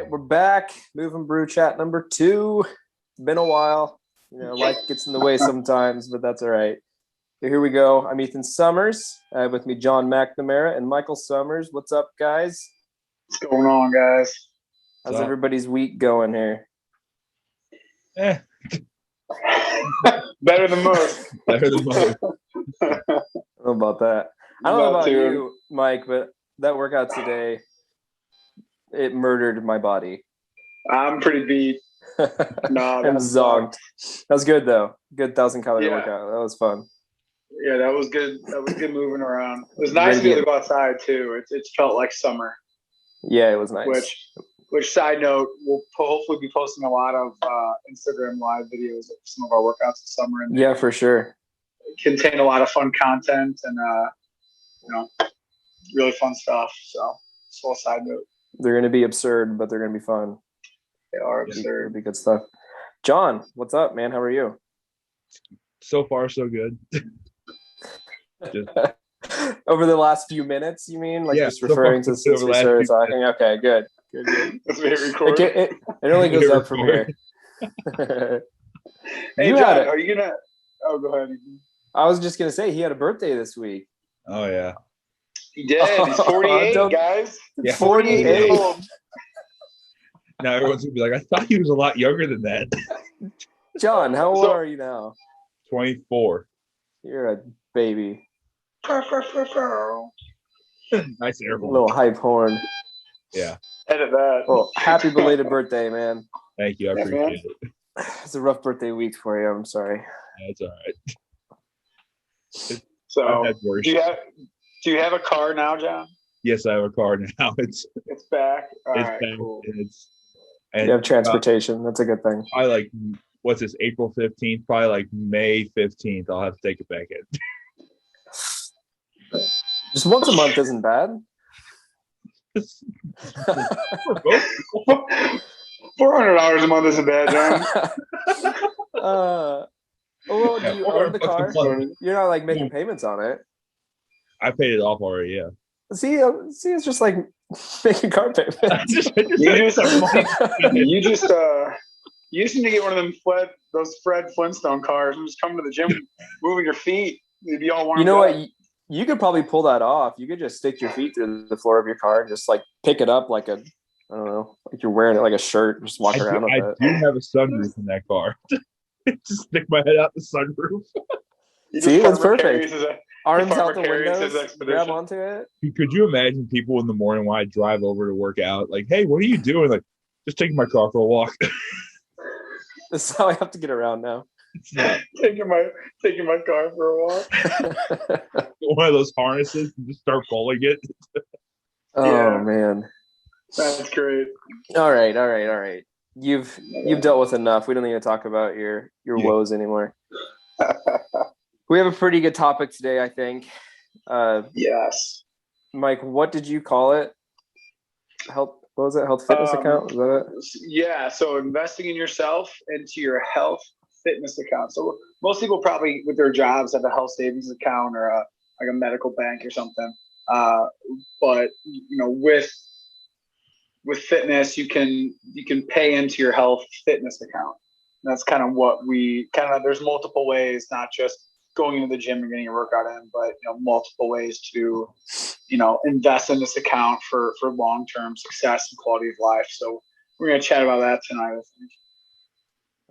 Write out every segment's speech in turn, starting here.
right, we're back. Moving Brew Chat number 2. Been a while. Life gets in the way sometimes, but that's all right. So here we go. I'm Ethan Summers. I have with me John McNamara and Michael Summers. What's up, guys? What's going on, guys? How's everybody's week going here? Better than most. Better than most. I don't know about that. I don't know about you, Mike, but that workout today, it murdered my body. I'm pretty beat. No, I'm zonked. That was good though. Good 1,000-calorie workout. That was fun. Yeah, that was good. That was good moving around. It was nice to be able to go outside too. It felt like summer. Yeah, it was nice. Which side note, we'll hopefully be posting a lot of Instagram live videos of some of our workouts this summer. And yeah, for sure. Contain a lot of fun content and really fun stuff. So, just a little side note. They're going to be absurd, but they're going to be fun. They are absurd. It'll be good stuff. John, what's up, man? How are you? So far, so good. Over the last few minutes, you mean? Like just referring to since we started talking? Okay, good. Let's make it record. It only goes up from here. Hey, John, are you going to – oh, go ahead. I was just going to say, he had a birthday this week. Oh, yeah. He did. He's 48, guys. Yeah, 48. Now everyone's going to be like, I thought he was a lot younger than that. John, how old are you now? 24. You're a baby. Nice air horn. A little hype horn. Yeah. Edit that. Well, happy belated birthday, man. Thank you. I appreciate it. It's a rough birthday week for you. I'm sorry. That's all right. So, do you have a car now, John? Yes, I have a car now. It's back. All it's right, back. cool. You have transportation. That's a good thing. I like, what's this, April 15th? Probably like May 15th. I'll have to take it back in. Just once a month isn't bad. $400 a month isn't bad, John. Well, do you own the car? You're not like making payments on it. I paid it off already. Yeah. See, it's just like making car payments. You just need to get one of them those Fred Flintstone cars and just come to the gym, moving your feet. You'd be all warmed You know up. what? You could probably pull that off. You could just stick your feet through the floor of your car and just like pick it up like I don't know, like you're wearing it like a shirt. Just walk around with it. I do have a sunroof in that car. Just stick my head out the sunroof. See, that's perfect. Arms out the windows, grab onto it. Could you imagine people in the morning when I drive over to work out, like, hey, what are you doing? Like, just taking my car for a walk. This is how I have to get around now. taking my car for a walk. One of those harnesses and just start pulling it. Oh man, that's great. All right. You've dealt with enough. We don't need to talk about your woes anymore. We have a pretty good topic today, I think. Yes. Mike, what did you call it? What was it? Health fitness account? Was that it? Yeah. So investing in yourself into your health fitness account. So most people probably with their jobs have a health savings account or a medical bank or something. But with fitness, you can pay into your health fitness account. And that's kind of what there's multiple ways, not just going into the gym and getting your workout in, but multiple ways to invest in this account for long-term success and quality of life. So we're going to chat about that tonight, I think.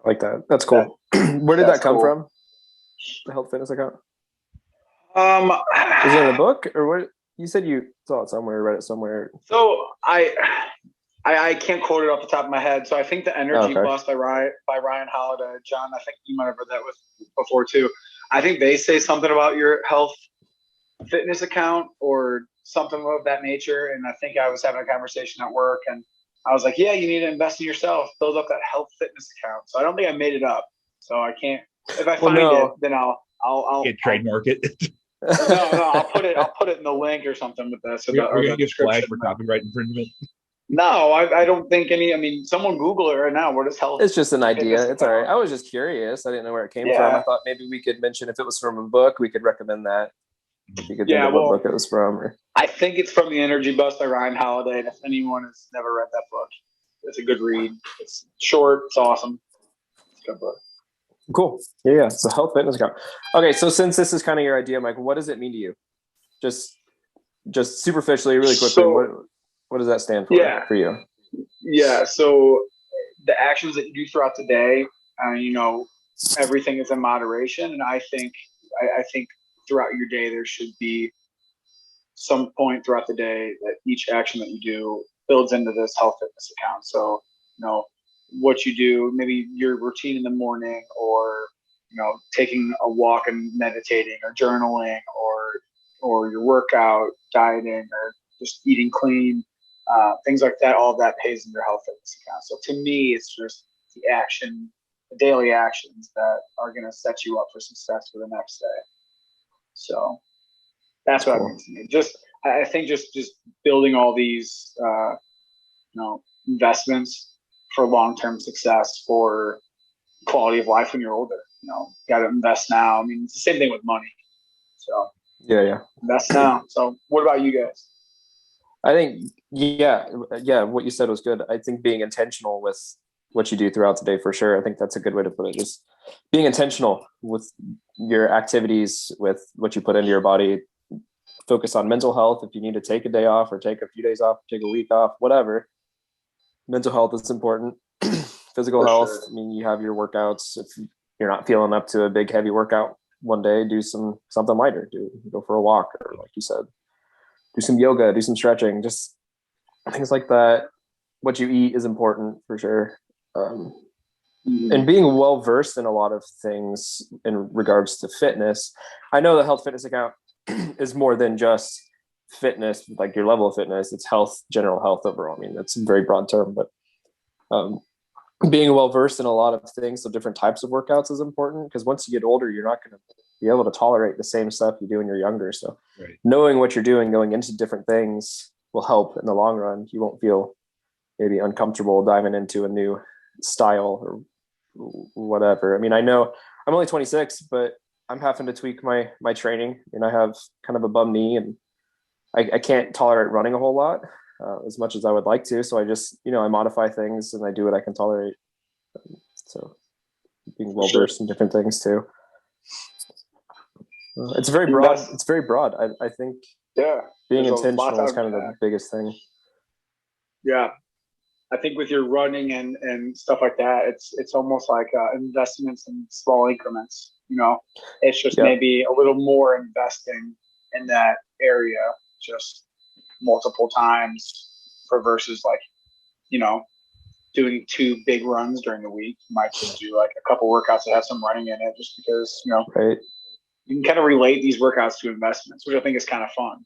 I like that. That's cool. Where did that come from? The health fitness account? Is it in a book or what? You said you saw it somewhere, read it somewhere. So I can't quote it off the top of my head. So I think the Energy Bus by Ryan Holiday, John, I think you might have read that before too. I think they say something about your health fitness account or something of that nature. And I think I was having a conversation at work and I was like, yeah, you need to invest in yourself, build up that health fitness account. So I don't think I made it up. So I can't, if I find it, then I'll get trademark it. No, I'll put it in the link or something with this. We're going to get flagged for copyright infringement. No, I don't think someone Google it right now. What is health? It's just an idea. It's all right. I was just curious. I didn't know where it came from. I thought maybe we could mention if it was from a book, we could recommend that. If you could think of what book it was from. I think it's from The Energy Bus by Ryan Holiday. And if anyone has never read that book, It's a good read. It's short. It's awesome. It's a good book. Cool. Yeah. So health fitness account. Okay. So since this is kind of your idea, Mike, what does it mean to you? Just superficially, really quickly, what does that stand for you? Yeah. So the actions that you do throughout the day, everything is in moderation. And I think throughout your day, there should be some point throughout the day that each action that you do builds into this health fitness account. So, what you do, maybe your routine in the morning, or, taking a walk and meditating, or journaling, or your workout, dieting, or just eating clean, things like that. All of that pays in your health fitness account. So to me, it's just the daily actions that are going to set you up for success for the next day. So that's what it means to me. I think just building all these, investments for long-term success, for quality of life when you're older. Got to invest now. I mean, it's the same thing with money. So yeah, invest now. So what about you guys? I think, what you said was good. I think being intentional with what you do throughout the day, for sure. I think that's a good way to put it. Just being intentional with your activities, with what you put into your body. Focus on mental health. If you need to take a day off, or take a few days off, take a week off, whatever. Mental health is important. Physical health. Sure. I mean, you have your workouts. If you're not feeling up to a big, heavy workout one day, do something lighter. Go for a walk, or like you said, do some yoga, do some stretching, just things like that. What you eat is important, for sure. And being well versed in a lot of things in regards to fitness. I know the health fitness account is more than just fitness, like your level of fitness. It's health, general health overall. I mean, that's a very broad term, but being well versed in a lot of things, so different types of workouts is important, because once you get older, you're not going to be able to tolerate the same stuff you do when you're younger. So knowing what you're doing going into different things will help in the long run. You won't feel maybe uncomfortable diving into a new style or whatever. I mean, I know I'm only 26, but I'm having to tweak my training, and I have kind of a bum knee, and I can't tolerate running a whole lot as much as I would like to. So I just, I modify things and I do what I can tolerate. So being well versed in different things too. It's very broad. It's very broad. I think being intentional is kind of the biggest thing. Yeah. I think with your running and stuff like that, it's almost like investments in small increments. It's just maybe a little more investing in that area, just multiple times, versus like, doing 2 big runs during the week. You might just do like a couple workouts that have some running in it, just because, you can kind of relate these workouts to investments, which I think is kind of fun.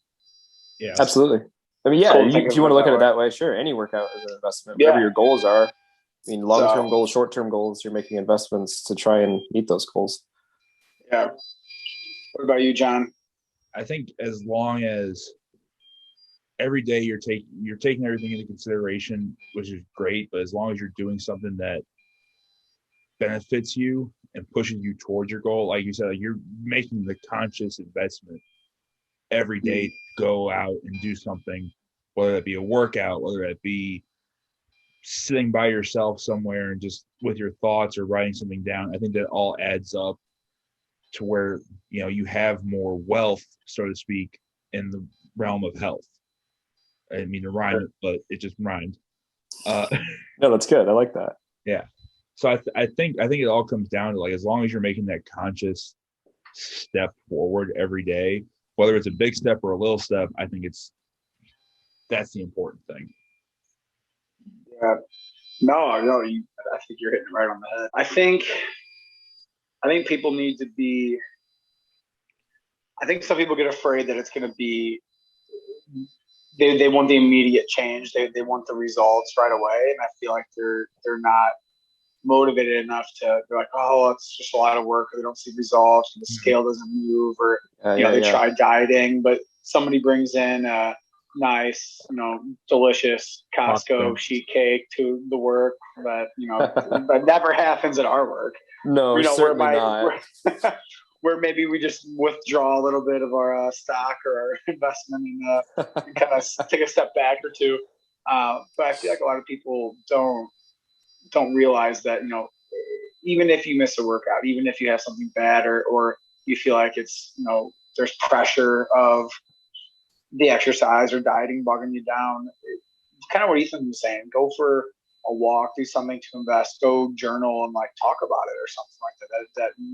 Yeah, absolutely. I mean, if you want to look at it that way, sure. Any workout is an investment. Whatever your goals are. I mean, long-term goals, short-term goals, you're making investments to try and meet those goals. Yeah. What about you, John? I think as long as every day you're taking everything into consideration, which is great, but as long as you're doing something that benefits you and pushes you towards your goal, like you said, like you're making the conscious investment every day to go out and do something, whether that be a workout, whether it be sitting by yourself somewhere and just with your thoughts or writing something down. I think that all adds up to where, you have more wealth, so to speak, in the realm of health. I didn't mean to rhyme it, but it just rhymed. No, that's good. I like that. Yeah. So I think it all comes down to, like, as long as you're making that conscious step forward every day, whether it's a big step or a little step, I think that's the important thing. Yeah. No, I think you're hitting it right on the head. I think people need to be. I think some people get afraid that it's going to be. They want the immediate change. They want the results right away, and I feel like they're not motivated enough to be like, oh, it's just a lot of work, or they don't see results, and the scale doesn't move, or they try dieting, but somebody brings in a nice, delicious Costco sheet cake to the work that that never happens at our work. No, certainly not. Where maybe we just withdraw a little bit of our stock or our investment and kind of take a step back or two. But I feel like a lot of people don't realize that, even if you miss a workout, even if you have something bad or you feel like it's, there's pressure of the exercise or dieting bugging you down, it's kind of what Ethan was saying. Go for a walk, do something to invest, go journal and like talk about it or something like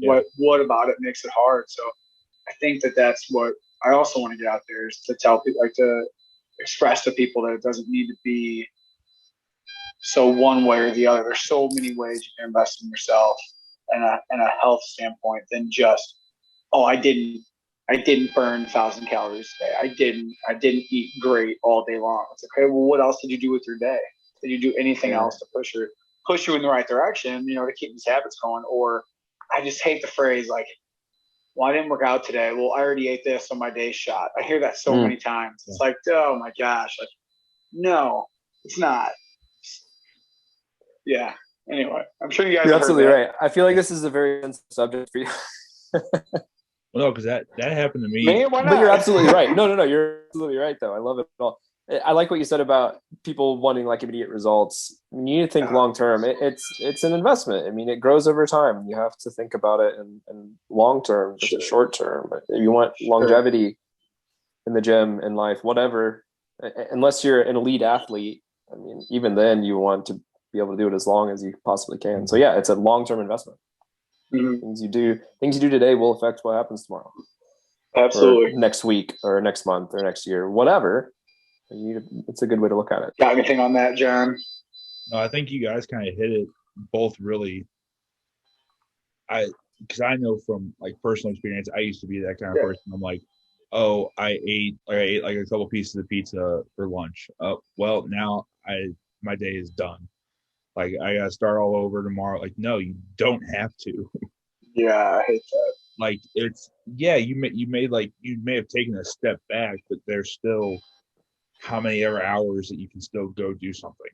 that. What about it makes it hard? So I think that's what I also want to get out there, is to tell people, like to express to people that it doesn't need to be so one way or the other. There's so many ways you can invest in yourself and a health standpoint than just, oh, I didn't burn 1,000 calories today. I didn't eat great all day long. It's okay. Well, what else did you do with your day? Did you do anything else to push you in the right direction, to keep these habits going? Or I just hate the phrase like, well, I didn't work out today. Well, I already ate this, so my day's shot. I hear that so many times. It's like, oh my gosh, like, no, it's not. Yeah. Anyway, I'm sure you guys. You're absolutely right. I feel like this is a very sensitive subject for you. Well, no, because that happened to me. Man, why not? But you're absolutely right. No, you're absolutely right, though. I love it all. I like what you said about people wanting like immediate results. I mean, you need to think long term. It's an investment. I mean, it grows over time. You have to think about it in long term, just short term. But if you want longevity in the gym, in life, whatever, unless you're an elite athlete, I mean, even then you want to be able to do it as long as you possibly can. So yeah, it's a long term investment. Mm-hmm. Things you do today will affect what happens tomorrow. Absolutely. Or next week or next month or next year, whatever. It's a good way to look at it. Got anything on that, John? No, I think you guys kind of hit it both really. Because I know from like personal experience, I used to be that kind of person. I'm like, oh, I ate like a couple pieces of pizza for lunch. Well, now my day is done. Like I gotta start all over tomorrow. Like, no, you don't have to. Yeah, I hate that. Like it's you may have taken a step back, but there's still how many other hours that you can still go do something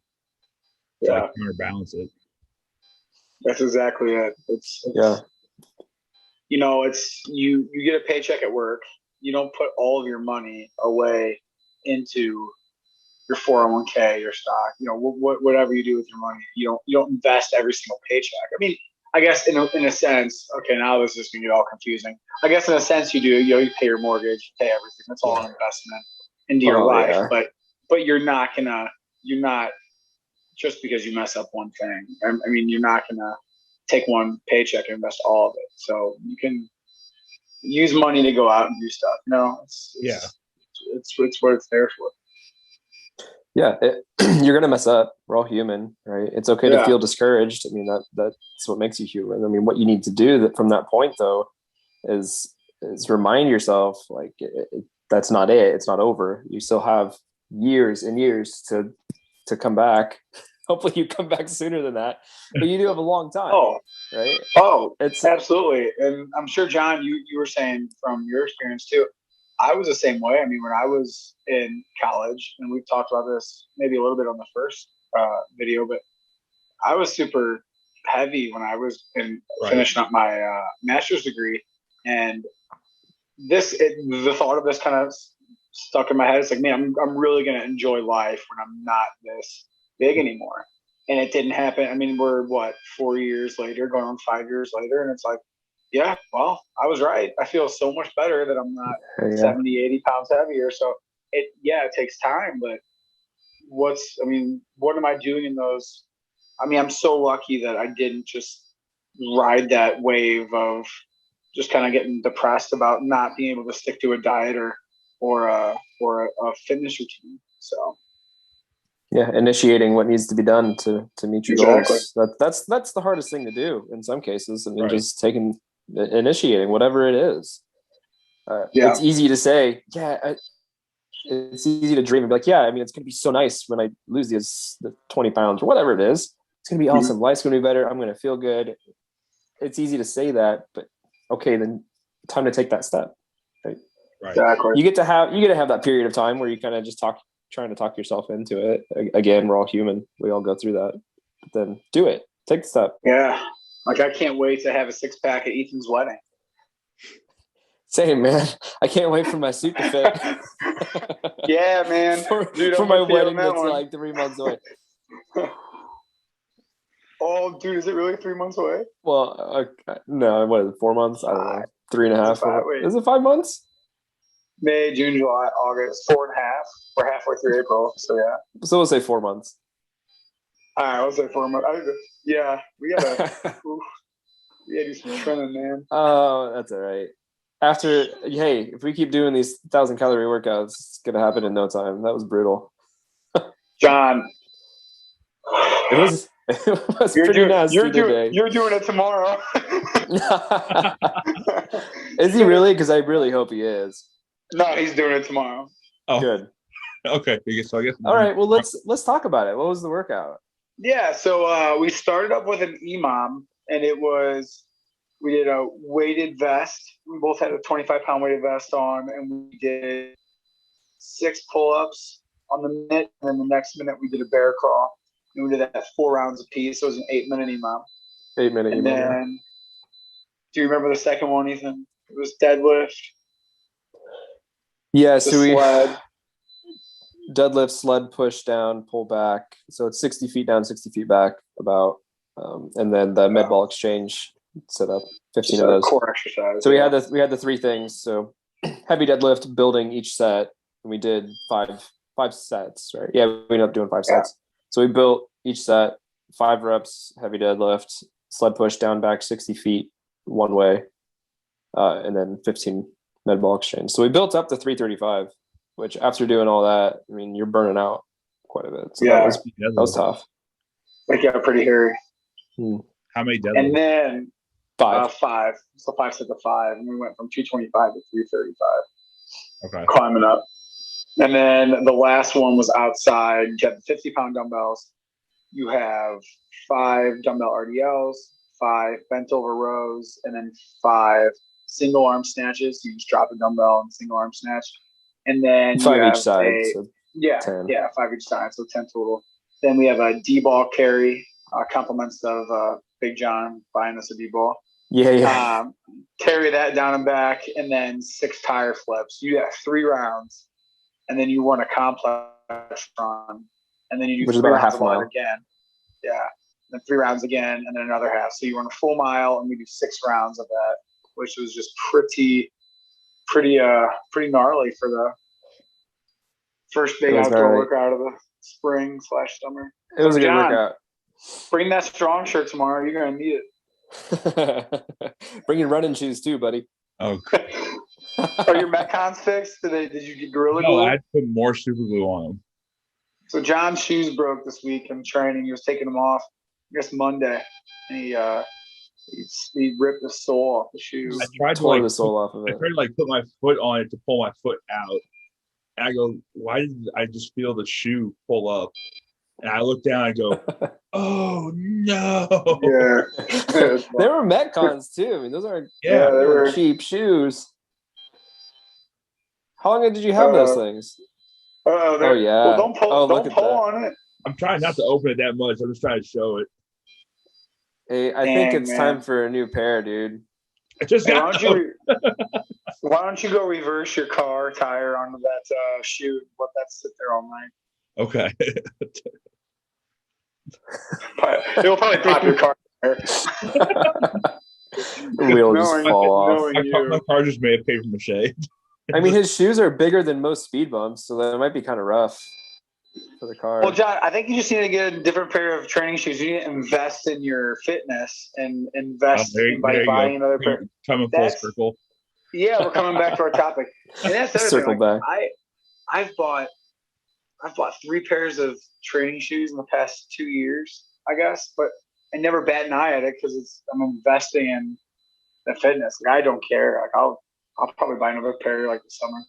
to like counterbalance it. That's exactly it. It's it's you get a paycheck at work. You don't put all of your money away into your 401k, your stock, whatever you do with your money. You don't invest every single paycheck. I mean, I guess in a sense, okay, now this is going to get all confusing. I guess in a sense you do, you pay your mortgage, you pay everything. That's all an investment into your life. Yeah. But you're not just because you mess up one thing. I mean, you're not going to take one paycheck and invest all of it. So you can use money to go out and do stuff. It's what it's there for. Yeah, you're gonna mess up. We're all human, right? It's okay to feel discouraged. I mean, that's what makes you human. I mean, what you need to do from that point, though, is remind yourself like that's not it. It's not over. You still have years and years to come back. Hopefully, you come back sooner than that. But you do have a long time. Right? It's absolutely. And I'm sure, John, you were saying from your experience too. I was the same way. I mean, when I was in college, and we've talked about this maybe a little bit on the first video, but I was super heavy when I was finishing up my master's degree. And the thought of this kind of stuck in my head. It's like, man, I'm really going to enjoy life when I'm not this big anymore. And it didn't happen. I mean, we're 4 years later, going on 5 years later. And it's like, yeah, well, I was right. I feel so much better that I'm not 70, 80 pounds heavier. So it takes time, but what am I doing in those? I mean, I'm so lucky that I didn't just ride that wave of just kind of getting depressed about not being able to stick to a diet or a fitness routine. So. Yeah, initiating what needs to be done to meet your goals. That's the hardest thing to do in some cases. I mean, just initiating whatever it is. It's easy to say, it's easy to dream and be like, I mean, it's going to be so nice when I lose the 20 pounds or whatever it is. It's going to be awesome. Mm-hmm. Life's going to be better. I'm going to feel good. It's easy to say that, but okay, then time to take that step. Right. Exactly. You get to have that period of time where you kind of just trying to talk yourself into it. Again, we're all human. We all go through that. But then do it. Take the step. Yeah. Like I can't wait to have a 6-pack at Ethan's wedding. Same, man. I can't wait for my suit to fit. Yeah, man. Dude, for my wedding that's like 3 months away. Oh, dude, is it really 3 months away? Well, no, what is it, 4 months? I don't know. 3.5. 4. Is it 5 months? May, June, July, August, 4.5. We're halfway through April, so yeah. So we'll say 4 months. All right, we'll say 4 months. Yeah, we gotta do some trimming, man. Oh, that's all right. If we keep doing these 1,000-calorie workouts, it's gonna happen in no time. That was brutal. John, it was pretty nasty today. You're doing it tomorrow. Is he really? Because I really hope he is. No, he's doing it tomorrow. Oh, good. Okay, so I guess. All right. Well, let's talk about it. What was the workout? Yeah, so we started up with an EMOM, and we did a weighted vest. We both had a 25-pound weighted vest on, and we did 6 pull-ups on the minute, and then the next minute we did a bear crawl. And we did that 4 rounds apiece. So it was an 8-minute EMOM. 8-minute EMOM. And then, do you remember the second one, Ethan? It was deadlift. Yeah, so we deadlift, sled push down, pull back. So it's 60 feet down, 60 feet back about. And then the med ball exchange set up 15 of those. Core exercise. So we had the 3 things. So heavy deadlift, building each set. And we did five sets, right? Yeah, we ended up doing 5 sets. So we built each set, 5 reps, heavy deadlift, sled push down back 60 feet one way, and then 15 med ball exchange. So we built up to 335, which after doing all that, I mean, you're burning out quite a bit. So that was tough. Like, yeah, pretty hairy. How many deadlifts? And then 5. 5. So 5 sets of 5. And we went from 225 to 335. Okay. Climbing up. And then the last one was outside. You have 50-pound dumbbells. You have 5 dumbbell RDLs, 5 bent over rows, and then 5 single arm snatches. You just drop a dumbbell and single arm snatch. And then 5 each side. So 10. Yeah, 5 each side. So 10 total. Then we have a D-ball carry, compliments of Big John buying us a D-ball. Yeah. Carry that down and back, and then 6 tire flips. You have 3 rounds. And then you run a complex run, and then you do 3 rounds of that again. Yeah, then 3 rounds again, and then another half. So you run a full mile, and we do 6 rounds of that, which was just pretty gnarly for the first big outdoor workout of the spring/summer. It was a good workout. Bring that strong shirt tomorrow. You're gonna need it. Bring your running shoes too, buddy. Oh. Are your Metcons fixed? Did you get Gorilla Glue? No, I put more super glue on them. So John's shoes broke this week in training. He was taking them off, I guess Monday, and he ripped the sole off the shoe. I tried to the sole off of it. I tried to put my foot on it to pull my foot out, and I go, "Why did I just feel the shoe pull up?" And I look down and go, "Oh no!" Yeah, they were Metcons too. I mean, those aren't they were cheap shoes. How long did you have those things? Oh yeah. Well, don't pull on it. I'm trying not to open it that much. I'm just trying to show it. Hey, I think it's time for a new pair, dude. I just got why don't you go reverse your car tire onto that shoe and let that sit there all night? Okay. It'll probably pop your car tire. The wheel just fall off. My car just made of paper mache. I mean, his shoes are bigger than most speed bumps, so that might be kind of rough for the car. Well, John, I think you just need to get a different pair of training shoes. You need to invest in your fitness and invest by buying another pair. Coming full circle. Yeah, we're coming back to our topic. And that's the other thing. Like, I've bought 3 pairs of training shoes in the past 2 years, I guess, but I never bat an eye at it because I'm investing in the fitness. Like, I don't care. Like, I'll probably buy another pair like this summer.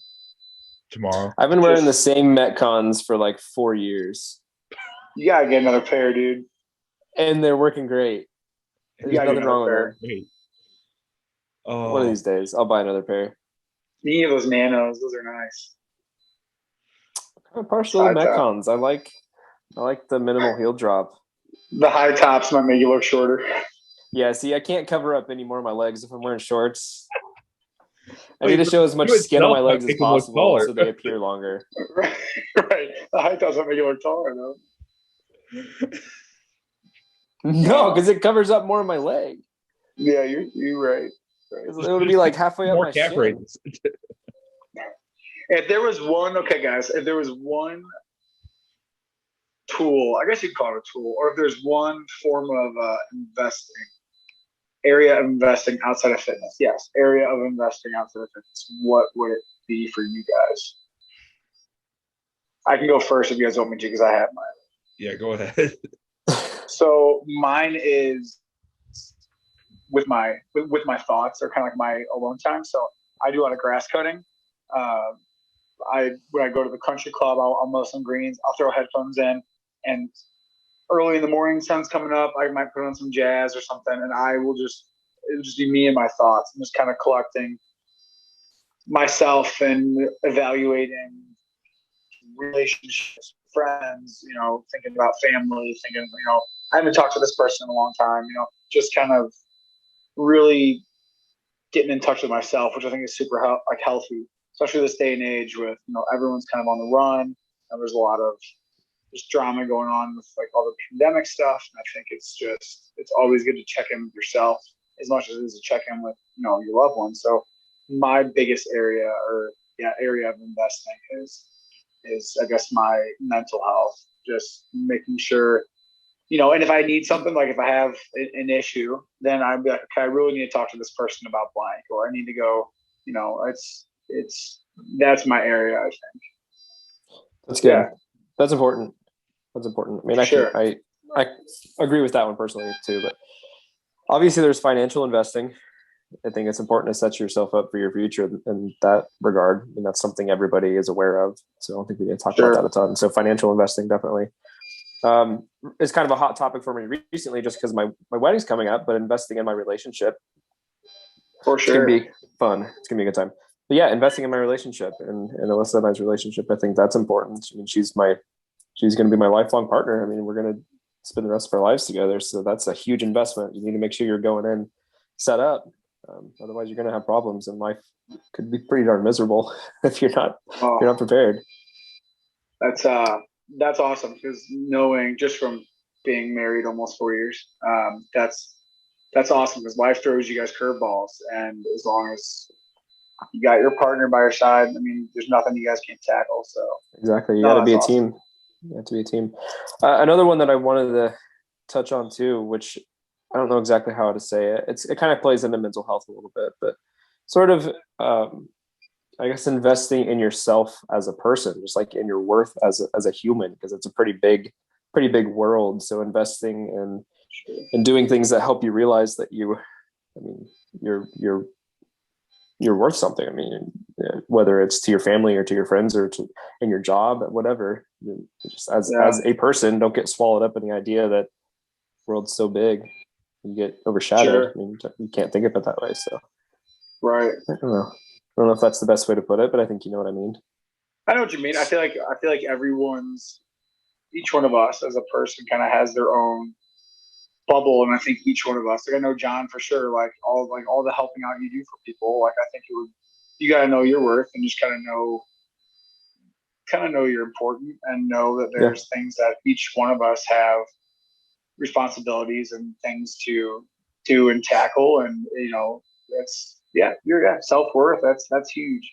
Tomorrow. I've been wearing the same Metcons for like 4 years. You gotta get another pair, dude. And they're working great. There's nothing wrong with them. One of these days, I'll buy another pair. You need those nanos. Those are nice. I'm partial to Metcons. I like the minimal heel drop. The high tops might make you look shorter. Yeah, see, I can't cover up any more of my legs if I'm wearing shorts. I need to show as much skin on my legs as possible taller. so they appear longer. Right. The height doesn't make you look taller, though. No, because it covers up more of my leg. Yeah, you're right. It would be like halfway up my shin. If there was one, okay, guys, if there was one tool, I guess you'd call it a tool, or if there's one form of area of investing outside of fitness, yes, area of investing outside of fitness, what would it be for you guys? I can go first if you guys want me to, because I have mine. Yeah, go ahead. So mine is with my thoughts, or kind of like my alone time. So I do a lot of grass cutting. When I go to the country club, I'll mow some greens. I'll throw headphones in, and early in the morning, sun's coming up. I might put on some jazz or something, and it'll just be me and my thoughts. I'm just kind of collecting myself and evaluating relationships, friends, thinking about family, thinking, I haven't talked to this person in a long time, just kind of really getting in touch with myself, which I think is super healthy, especially this day and age with, everyone's kind of on the run, and there's a lot of just drama going on with like all the pandemic stuff. And I think it's always good to check in with yourself as much as it is to check in with, your loved ones. So my biggest area of investing is I guess my mental health, just making sure, and if I need something, like if I have an issue, then I'd be like, okay, I really need to talk to this person about blank, or I need to go, that's my area, I think. That's good. Yeah. That's important. I mean, sure. I agree with that one personally too, but obviously there's financial investing. I think it's important to set yourself up for your future in that regard. I mean, that's something everybody is aware of. So I don't think we need to talk about that a ton. So financial investing, definitely. It's kind of a hot topic for me recently, just because my wedding's coming up, but investing in my relationship. For sure. It's going to be fun. It's going to be a good time. But yeah, investing in my relationship and Alyssa and I's relationship, I think that's important. I mean, she's going to be my lifelong partner. I mean, we're going to spend the rest of our lives together. So that's a huge investment. You need to make sure you're going in set up. Otherwise you're going to have problems, and life could be pretty darn miserable if you're not prepared. That's awesome, because knowing just from being married almost 4 years, that's awesome, because life throws you guys curveballs, and as long as you got your partner by your side, I mean, there's nothing you guys can't tackle. So exactly, you got to be a team. You have to be a team. Another one that I wanted to touch on too, which I don't know exactly how to say it. It kind of plays into mental health a little bit, but sort of, I guess, investing in yourself as a person, just like in your worth as a human, because it's a pretty big world. So investing in doing things that help you realize that you're worth something. I mean, whether it's to your family or to your friends or in your job, whatever. Just as a person, don't get swallowed up in the idea that the world's so big. You get overshadowed. Sure. I mean, you can't think of it that way. So, right. I don't know if that's the best way to put it, but I think you know what I mean. I know what you mean. I feel like each one of us as a person kind of has their own bubble, and I think each one of us, like I know John for sure, like all the helping out you do for people, like I think you got to know your worth, and just kind of know you're important, and know that there's things that each one of us have responsibilities and things to do and tackle, and that's self-worth, that's huge.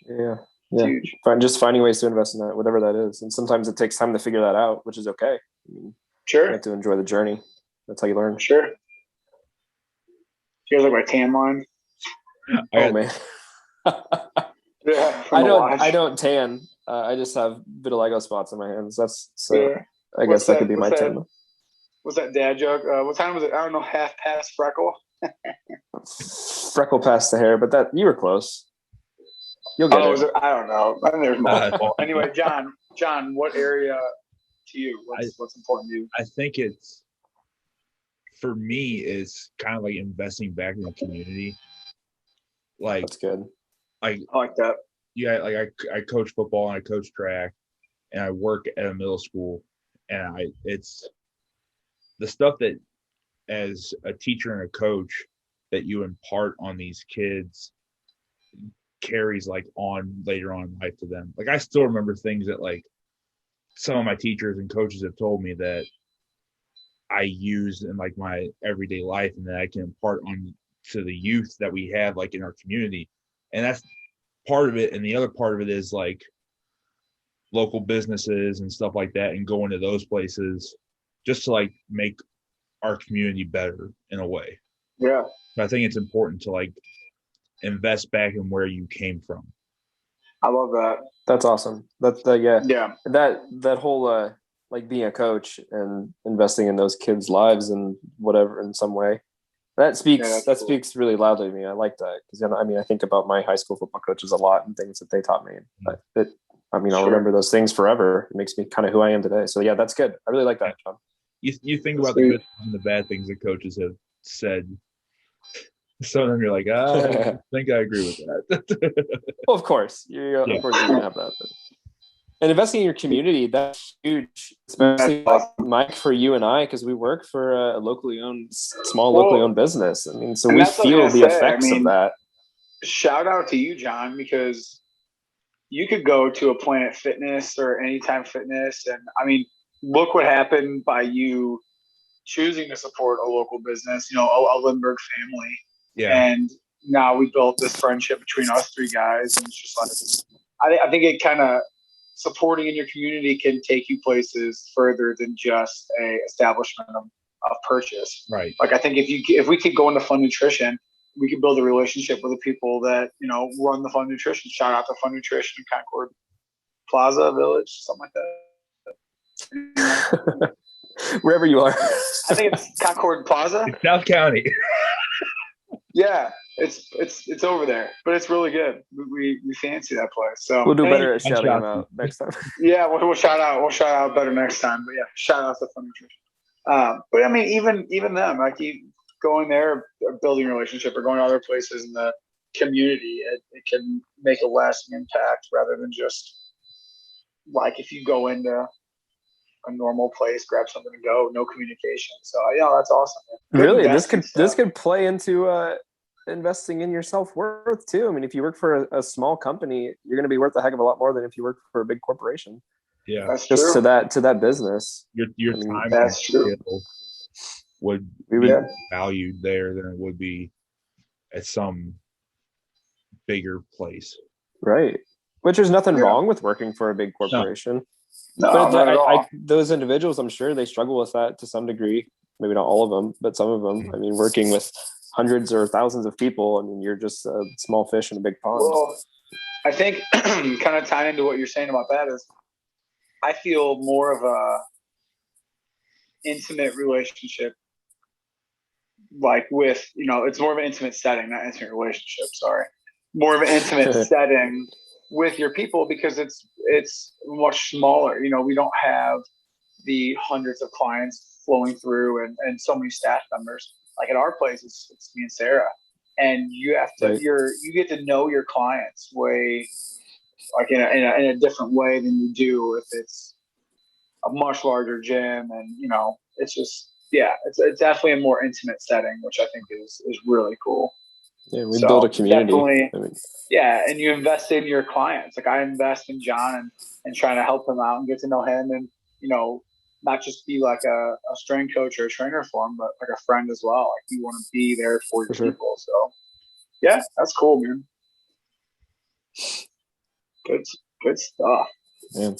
Huge. Just finding ways to invest in that, whatever that is, and sometimes it takes time to figure that out, which is okay. I mean, sure, you have to enjoy the journey. That's how you learn. Sure. You guys like my tan line? Oh man. Yeah, I don't tan. I just have vitiligo spots on my hands. I guess that could be my tan. What's that dad joke? What time was it? I don't know. Half past freckle. Freckle past the hair, but you were close. You'll get it. I don't know. I think there's multiple. Anyway, John, what area to you? What's important to you? I think for me, it's kind of like investing back in the community. Like, that's good. I like that. Yeah, like I coach football and I coach track, and I work at a middle school, and it's the stuff that as a teacher and a coach that you impart on these kids carries like on later on in life to them. Like I still remember things that like some of my teachers and coaches have told me that I use in like my everyday life and that I can impart on to the youth that we have like in our community. And that's part of it. And the other part of it is like local businesses and stuff like that and going to those places just to like make our community better in a way. Yeah. So I think it's important to like invest back in where you came from. I love that. That's awesome. That's yeah. Yeah. That whole like being a coach and investing in those kids' lives and whatever in some way. That speaks really loudly to me. I like that because I mean I think about my high school football coaches a lot and things that they taught me. I'll remember those things forever. It makes me kind of who I am today. So yeah, that's good. I really like that, John. You think about the good and the bad things that coaches have said. Some of them you're like, I think I agree with that. Well, of course, of course you can have that. But. And investing in your community, that's huge, especially Mike, for you and I, because we work for a locally owned business. I mean, so we feel the effects of that. Shout out to you, John, because you could go to a Planet Fitness or Anytime Fitness, and I mean, look what happened by you choosing to support a local business, a Lindbergh family. Yeah. And now we built this friendship between us three guys, and it's just like, I think it kind of supporting in your community can take you places further than just a establishment of purchase. Right. Like I think if we could go into Fun Nutrition, we could build a relationship with the people that run the Fun Nutrition. Shout out to Fun Nutrition in Concord Plaza Village, something like that. Wherever you are. I think it's Concord Plaza. It's South County. Yeah, it's over there, but it's really good. We fancy that place. So we'll do better at shouting them out next time. Yeah, we'll shout out better next time. But yeah, shout out to Fun Nutrition. But I mean, even them, like you going there, building a relationship, or going to other places in the community, it can make a lasting impact rather than just like if you go into a normal place, grab something and go, no communication. So yeah, that's awesome. Really, this could play into investing in your self-worth too. I mean, if you work for a small company, you're going to be worth a heck of a lot more than if you work for a big corporation. Yeah, that's just true. to that business. Your time that's true. would be valued there than it would be at some bigger place. Right. Which there's nothing wrong with working for a big corporation. No, but those individuals, I'm sure they struggle with that to some degree. Maybe not all of them, but some of them. I mean, working with hundreds or thousands of people, I mean, you're just a small fish in a big pond. Well, I think kind of tying into what you're saying about that is I feel more of a intimate relationship, like with, it's more of an intimate setting, not intimate relationship, sorry. More of an intimate setting with your people because it's much smaller. We don't have the hundreds of clients flowing through and so many staff members. Like at our place, it's me and Sarah, and you have to you get to know your clients way like in a different way than you do if it's a much larger gym, and it's just it's definitely a more intimate setting, which I think is really cool. Yeah, we build a community. And you invest in your clients. Like I invest in John and trying to help him out and get to know him, and not just be like a strength coach or a trainer for him, but like a friend as well. Like you want to be there for your people. So yeah, that's cool, man. Good stuff. Yeah.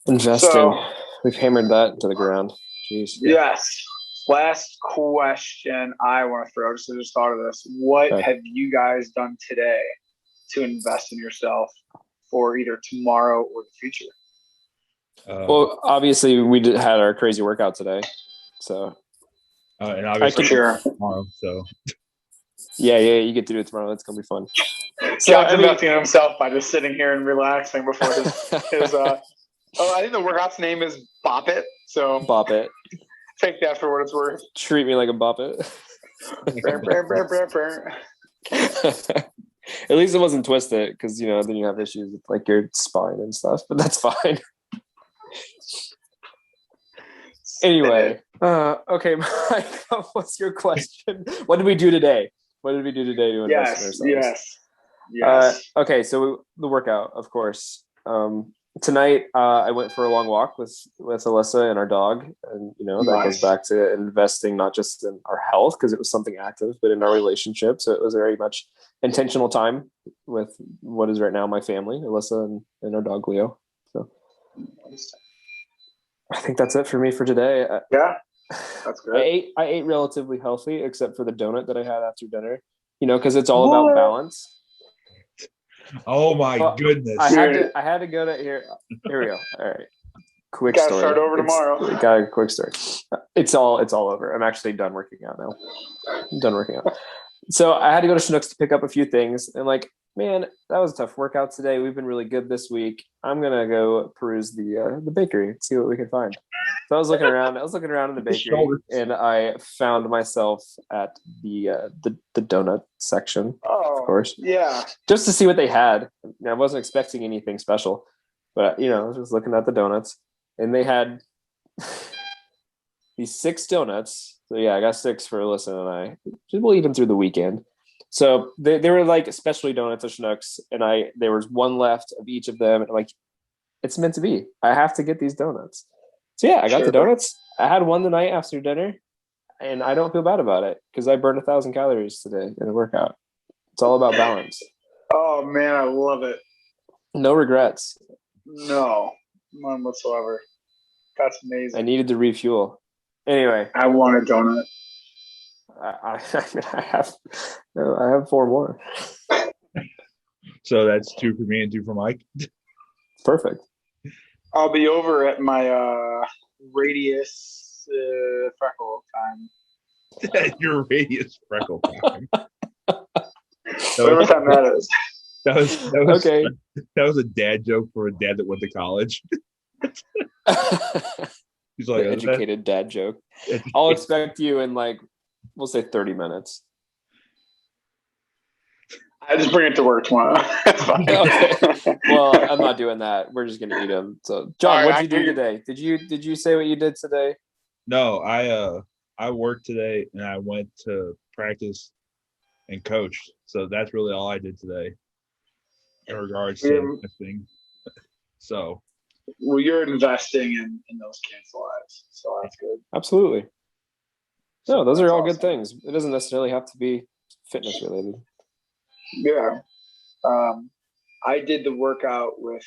Investing. So, we've hammered that into the ground. Jeez. Yes. Last question I want to throw, just thought of this. What have you guys done today to invest in yourself for either tomorrow or the future? Well, obviously we had our crazy workout today, so and obviously tomorrow. So yeah, you get to do it tomorrow. That's gonna be fun. So John's investing in himself by just sitting here and relaxing before his I think the workout's name is Bop It. So Bop It. Take that for what it's worth. Treat me like a Bop It. At least it wasn't twisted, because then you have issues with like your spine and stuff, but that's fine. Anyway, okay, Mike, what's your question? What did we do today? To invest in ourselves? Yes. Yes. Okay, so the workout, of course. Tonight, I went for a long walk with Alyssa and our dog, and that goes back to investing not just in our health because it was something active, but in our relationship. So it was very much intentional time with what is right now my family, Alyssa and our dog Leo. So I think that's it for me for today. Yeah, that's great. I ate relatively healthy, except for the donut that I had after dinner. Because it's all about balance. Oh my goodness! I had to go to here. Here we go. All right, quick Gotta story. Start over tomorrow. Got a quick story. It's all over. I'm actually done working out now. I'm done working out. So I had to go to Schnucks to pick up a few things, and man, that was a tough workout today. We've been really good this week. I'm gonna go peruse the bakery, see what we can find. So I was looking around in the bakery, and I found myself at the donut section, of course. Yeah. Just to see what they had. I wasn't expecting anything special, but I was just looking at the donuts, and they had these 6 donuts. So yeah, I got 6 for Alyssa and I. We'll eat them through the weekend. So they were specialty donuts at Schnucks, and there was one left of each of them, and it's meant to be. I have to get these donuts. So yeah, I got the donuts. I had one the night after dinner, and I don't feel bad about it because I burned 1,000 calories today in a workout. It's all about balance. Oh man, I love it. No regrets. No, none whatsoever. That's amazing. I needed to refuel. Anyway, I want a donut. I have 4 more. So that's 2 for me and 2 for Mike. Perfect. I'll be over at my radius freckle time. Your radius freckle time. Whatever time that is. That was okay. That was a dad joke for a dad that went to college. He's like, educated dad joke. I'll expect you in we'll say 30 minutes. I just bring it to work tomorrow. Okay. Well, I'm not doing that. We're just gonna eat them. So, John, what'd you do today? Did you say what you did today? No, I worked today and I went to practice and coached. So that's really all I did today in regards to lifting. So, well, you're investing in those kids' lives, so that's good. Absolutely. No, those are all good things. It doesn't necessarily have to be fitness related. Yeah. I did the workout with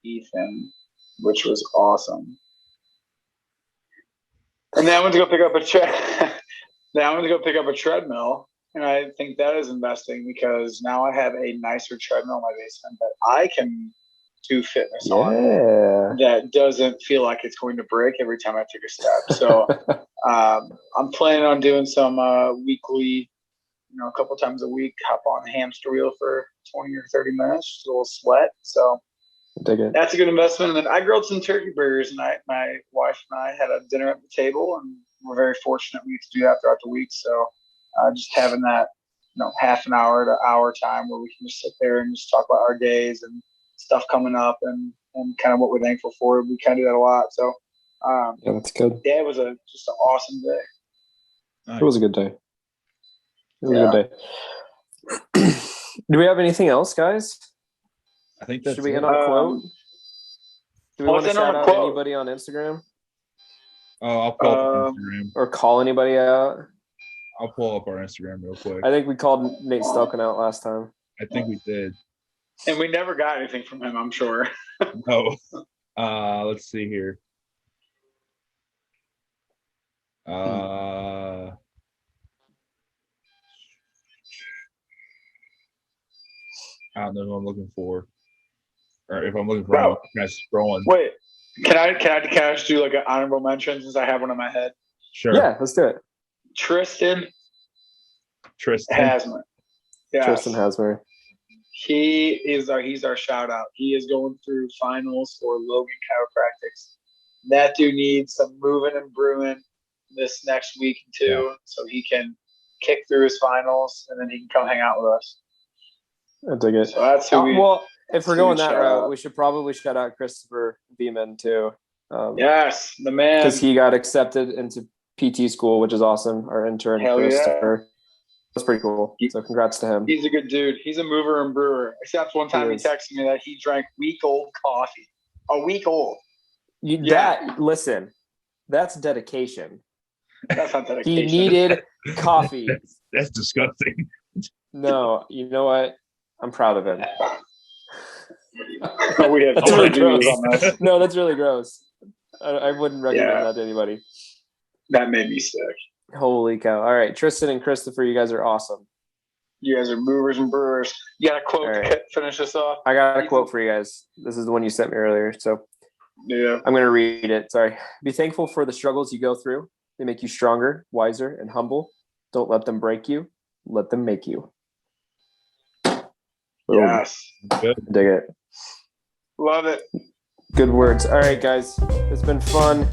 Ethan, which was awesome. And then I went to go pick up a treadmill, and I think that is investing because now I have a nicer treadmill in my basement that I can do fitness on that doesn't feel like it's going to break every time I take a step. So I'm planning on doing some weekly, a couple times a week, hop on the hamster wheel for 20 or 30 minutes, just a little sweat. So that's a good investment. And then I grilled some turkey burgers, and my wife and I had a dinner at the table, and we're very fortunate we get to do that throughout the week. So just having that, half an hour to hour time where we can just sit there and just talk about our days and stuff coming up and kind of what we're thankful for. We kind of do that a lot. So yeah, that's good. Yeah, it was just an awesome day. Nice. It was a good day. It was a good day. Do we have anything else, guys? I think that's Should we end on a quote? Do we want to shout out anybody on Instagram? Oh, I'll pull up Instagram. Or call anybody out? I'll pull up our Instagram real quick. I think we called Nate Stelkin out last time. I think we did. And we never got anything from him, I'm sure. No. Let's see here. I don't know who I'm looking for. Or if I'm looking for him, I'm kind of scrolling. Wait, can I just do like an honorable mention since I have one in my head? Sure. Yeah, let's do it. Tristan Hasmer. Yes. Tristan Hasmer. He's our shout out. He is going through finals for Logan Chiropractics. That dude needs some moving and brewing this next week too, so he can kick through his finals and then he can come hang out with us. I dig it. So that's who if we're going that route, we should probably shout out Christopher Beeman too. Yes, the man. Because he got accepted into PT school, which is awesome. Our intern, Christopher. was pretty cool. So congrats to him. He's a good dude. He's a mover and brewer. Except one time he texted me that he drank week-old coffee. A week old. Listen, that's dedication. That's not dedication. He needed coffee. That's disgusting. No, you know what? I'm proud of him. We have that's really gross. On this. No, that's really gross. I wouldn't recommend that to anybody. That made me sick. Holy cow. All right, Tristan and Christopher, you guys are awesome. You guys are movers and brewers. You got a quote to finish this off? I got a quote for you guys. This is the one you sent me earlier. So yeah, I'm going to read it. Sorry. Be thankful for the struggles you go through. They make you stronger, wiser, and humble. Don't let them break you. Let them make you. Yes. Good. Dig it. Love it. Good words. All right, guys. It's been fun.